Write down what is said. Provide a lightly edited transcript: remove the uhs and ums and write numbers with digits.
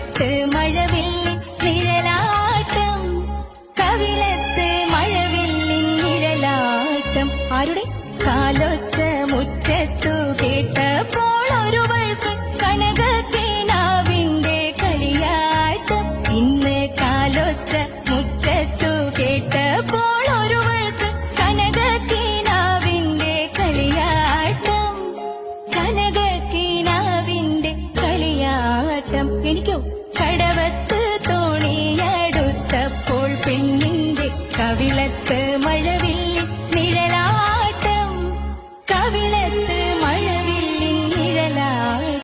കവിളത്ത് മഴവില്ലിൻ നിഴലാട്ടം, കവിളത്ത് മഴവില്ലിൻ നിഴലാട്ടം. ആരുടെ കാലൊച്ച മുറ്റത്തു കേട്ടപ്പോൾ ഒരുവൾക്ക് കനകക്കിനാവിന്റെ കളിയാട്ടം. ഇന്ന് കാലൊച്ച മുറ്റത്തു കേട്ടപ്പോൾ ഒരുവൾക്ക് കനകക്കിനാവിന്റെ കളിയാട്ടം, കനകക്കിനാവിന്റെ കളിയാട്ടം. എനിക്കോ